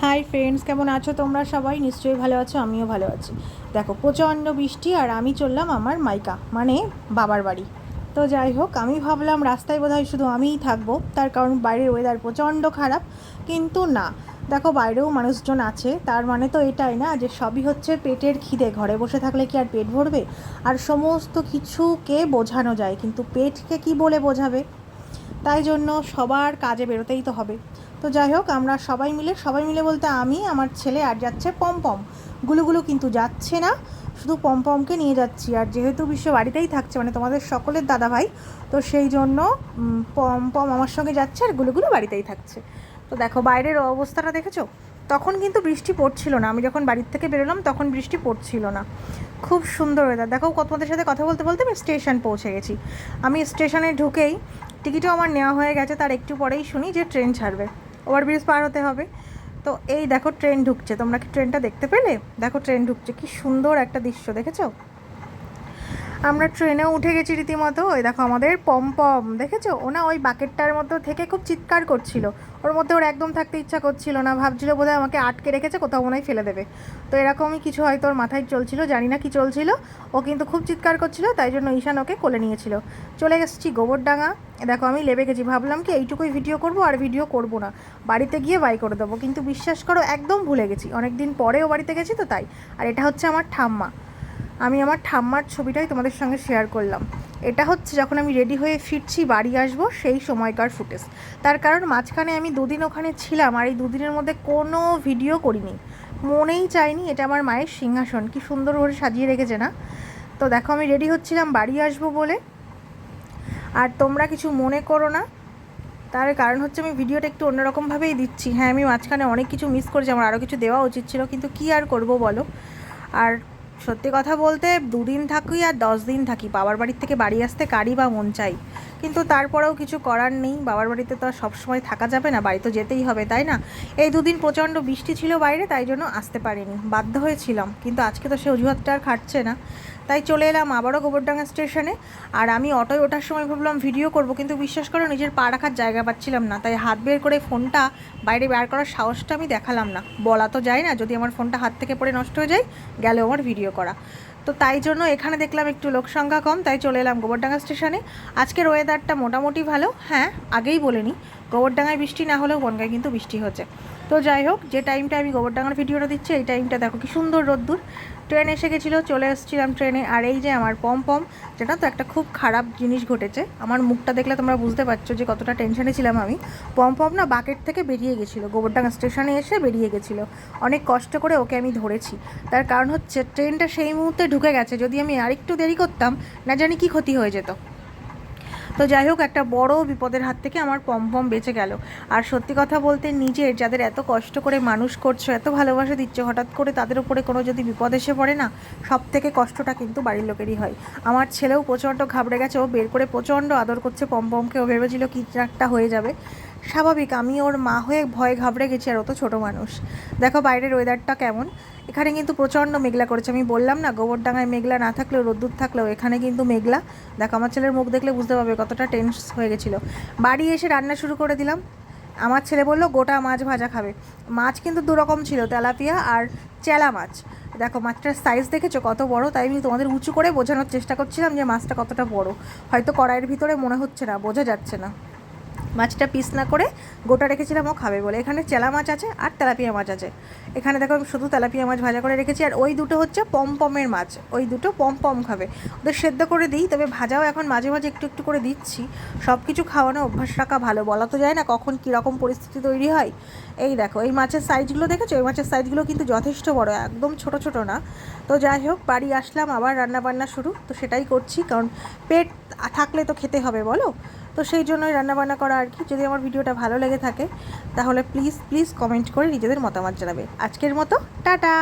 Hi friends, কেমন আছো তোমরা? সবাই নিশ্চয়ই ভালো আছো, আমিও ভালো আছি। দেখো, প্রচণ্ড বৃষ্টি আর আমি চললাম আমার মাইকা মানে বাবার বাড়ি। তো যাই হোক, আমি ভাবলাম রাস্তায় বোধহয় শুধু আমিই থাকবো, তার কারণ বাইরের ওয়েদার প্রচণ্ড খারাপ। কিন্তু না, দেখো বাইরেও মানুষজন আছে, তার মানে তো এটাই না যে সবই হচ্ছে পেটের খিদে। ঘরে বসে থাকলে কি আর পেট ভরবে? আর সমস্ত কিছুকে বোঝানো যায়, কিন্তু পেটকে কি বলে বোঝাবে? তাই জন্য সবার কাজে বেরোতেই তো হবে। তো যাই হোক, আমরা সবাই মিলে বলতে আমি, আমার ছেলে, আর যাচ্ছে পমপম। গুলুগুলু কিন্তু যাচ্ছে না, শুধু পমপমকে নিয়ে যাচ্ছি। আর যেহেতু বিশ্ব বাড়িতেই থাকছে, মানে তোমাদের সকলের দাদা ভাই, তো সেই জন্য পমপম আমার সঙ্গে যাচ্ছে আর গুলুগুলু বাড়িতেই থাকছে। তো দেখো বাইরের অবস্থাটা দেখেছো? তখন কিন্তু বৃষ্টি পড়ছিল না, আমি যখন বাড়ির থেকে বেরোলাম তখন বৃষ্টি পড়ছিল না। খুব সুন্দর ওয়েদার। দেখো, তোমাদের সাথে কথা বলতে বলতে আমি স্টেশন পৌঁছে গেছি। আমি স্টেশনে ঢুকেই টিকিটও আমার নেওয়া হয়ে গেছে, তার একটু পরেই শুনি যে ট্রেন ছাড়বে, ওভারব্রিজ পার হতে হবে। তো এই দেখো ট্রেন ঢুকছে, তোমরা কি ট্রেনটা দেখতে পেলে? দেখো ট্রেন ঢুকছে, কি সুন্দর একটা দৃশ্য দেখেছো? আমরা ট্রেনেও উঠে গেছি রীতিমতো। ওই দেখো আমাদের পমপম, দেখেছো? ও না ওই বাকেটটার মধ্যে থেকে খুব চিৎকার করছিল, ওর মধ্যে ওর একদম থাকতে ইচ্ছা করছিল না, ভাবছিল বোধহয় আমাকে আটকে রেখেছে, কোথাও মনে হয় ফেলে দেবে। তো এরকমই কিছু হয়তো ওর মাথায় চলছিল, জানি না কি চলছিল। ও কিন্তু খুব চিৎকার করছিল, তাই জন্য ঈশান ওকে কোলে নিয়েছিল। চলে এসেছি গোবরডাঙ্গা। দেখো আমি লেবে গেছি, ভাবলাম কি এইটুকুই ভিডিও করব, আর ভিডিও করব না, বাড়িতে গিয়ে বাই করে দেবো। কিন্তু বিশ্বাস করো, একদম ভুলে গেছি, অনেক দিন পরেও বাড়িতে গেছি তো তাই। আর এটা হচ্ছে আমার ঠাম্মা। আমি আমার ঠাম্মার ছবিটাই তোমাদের সঙ্গে শেয়ার করলাম। এটা হচ্ছে যখন আমি রেডি হয়ে ফিরছি বাড়ি আসবো সেই সময়কার ফুটেজ। তার কারণ মাঝখানে আমি দুদিন ওখানে ছিলাম, আর এই দুদিনের মধ্যে কোনো ভিডিও করিনি, মনেই চাইনি। এটা আমার মায়ের সিংহাসন, কি সুন্দর করে সাজিয়ে রেখেছে না? তো দেখো আমি রেডি হচ্ছিলাম বাড়ি আসবো বলে। আর তোমরা কিছু মনে করো না, তার কারণ হচ্ছে আমি ভিডিওটা একটু অন্যরকমভাবেই দিচ্ছি। হ্যাঁ, আমি মাঝখানে অনেক কিছু মিস করেছি, আমার আরও কিছু দেওয়া উচিত ছিল, কিন্তু কী আর করবো বলো। আর সত্যি কথা বলতে, 2 দিন থাকি আর 10 দিন থাকি, বাবার বাড়ির থেকে বাড়ি আসতে কারই বা মন চাই। কিন্তু তারপরেও কিছু করার নেই, বাবার বাড়িতে তো আর সবসময় থাকা যাবে না, বাড়ি তো যেতেই হবে, তাই না? এই 2 দিন প্রচণ্ড বৃষ্টি ছিল বাইরে, তাই জন্য আসতে পারিনি, বাধ্য হয়েছিলাম। কিন্তু আজকে তো সে অজুহাতটা আর খাটছে না, তাই চলে এলাম আবারও গোবরডাঙ্গা স্টেশনে। আর আমি অটোয় ওঠার সময় ভাবলাম ভিডিও করব, কিন্তু বিশ্বাস করো নিজের পা রাখার জায়গা পাচ্ছিলাম না, তাই হাত বের করে ফোনটা বাইরে বের করার সাহসটা আমি দেখালাম না। বলা তো যায় না, যদি আমার ফোনটা হাত থেকে পড়ে নষ্ট হয়ে যায়, গেলেও আমার ভিডিও করা। তো তাই জন্য এখানে দেখলাম একটু লোক সংখ্যা কম, তাই চলে এলাম গোবরডাঙ্গা স্টেশনে। আজকের ওয়েদারটা মোটামুটি ভালো, হ্যাঁ আগেই বলে নিই, গোবরডাঙ্গায় বৃষ্টি না হলেও বনগাঁয় কিন্তু বৃষ্টি হচ্ছে। তো যাই হোক, যে টাইমটা আমি গোবরডাঙ্গার ভিডিওটা দিচ্ছি এই টাইমটা দেখো কি সুন্দর রোদ্দুর। ট্রেন এসে গেছিলো, চলে এসেছিলাম ট্রেনে। আর এই যে আমার পমপম, যেটা তো একটা খুব খারাপ জিনিস ঘটেছে, আমার মুখটা দেখলে তোমরা বুঝতে পারছো যে কতটা টেনশনে ছিলাম আমি। পমপম না বাকেট থেকে বেরিয়ে গেছিলো, গোবরডাঙ্গা স্টেশনে এসে বেরিয়ে গেছিলো। অনেক কষ্ট করে ওকে আমি ধরেছি, তার কারণ হচ্ছে ট্রেনটা সেই মুহূর্তে ঢুকে গেছে, যদি আমি আরেকটু দেরি করতাম না জানি কি ক্ষতি হয়ে যেত। তো যাই হোক, একটা বড় বিপদের হাত থেকে আমার পমপম বেঁচে গেল। আর সত্যি কথা বলতে, নিজের যাদের এত কষ্ট করে মানুষ করছো, এত ভালোবাসা দিচ্ছ, হঠাৎ করে তাদের উপরে কোনো যদি বিপদ এসে পড়ে না, সব থেকে কষ্টটা কিন্তু বাড়ির লোকেরই হয়। আমার ছেলেও প্রচণ্ড ঘাবড়ে গেছে, ও বের করে প্রচণ্ড আদর করছে পমপমকে, ও ভেবেছিল কি একটা হয়ে যাবে। স্বাভাবিক, আমি ওর মা হয়ে ভয় ঘাবড়ে গেছি, আর ও তো ছোটো মানুষ। দেখো বাইরের ওয়েদারটা কেমন। এখানে কিন্তু প্রচণ্ড মেঘলা করেছে, আমি বললাম না গোবরডাঙ্গায় মেঘলা না থাকলেও, রোদ্দুর থাকলেও এখানে কিন্তু মেঘলা। দেখো আমার ছেলের মুখ দেখলে বুঝতে পারবে কতটা টেন্স হয়ে গেছিলো। বাড়ি এসে রান্না শুরু করে দিলাম। আমার ছেলে বললো গোটা মাছ ভাজা খাবে। মাছ কিন্তু দুরকম ছিল, তেলাপিয়া আর চেলা মাছ। দেখো মাছটার সাইজ দেখেছো কত বড়, তাই আমি তোমাদের উঁচু করে বোঝানোর চেষ্টা করছিলাম যে মাছটা কতটা বড়। হয়তো কড়াইয়ের ভিতরে মনে হচ্ছে না, বোঝা যাচ্ছে না। মাছটা পিস না করে গোটা রেখেছিলাম ও খাবে বলে। এখানে চেলা মাছ আছে আর তেলাপিয়া মাছ আছে। এখানে দেখো আমি শুধু তেলাপিয়া মাছ ভাজা করে রেখেছি, আর ওই দুটো হচ্ছে পমপমের মাছ, ওই দুটো পমপম খাবে। ওদের সেদ্ধ করে দিই, তবে ভাজাও এখন মাঝে মাঝে একটু একটু করে দিচ্ছি। সব কিছু খাওয়ানো অভ্যাস রাখা ভালো, বলা তো যায় না কখন কীরকম পরিস্থিতি তৈরি হয়। এই দেখো এই মাছের সাইজগুলো দেখেছো, এই মাছের সাইজগুলো কিন্তু যথেষ্ট বড়, একদম ছোট ছোট না। তো যাই হোক, বাড়ি আসলাম, আবার রান্না বান্না শুরু, তো সেটাই করছি, কারণ পেট থাকলে তো খেতে হবে বলো। তো সেই জন্যই রান্নাবান্না করা আর কি। যদি আমার ভিডিওটা ভালো লেগে থাকে তাহলে প্লিজ প্লিজ কমেন্ট করে নিজেদের মতামত জানাবে। আজকের মতো টাটা।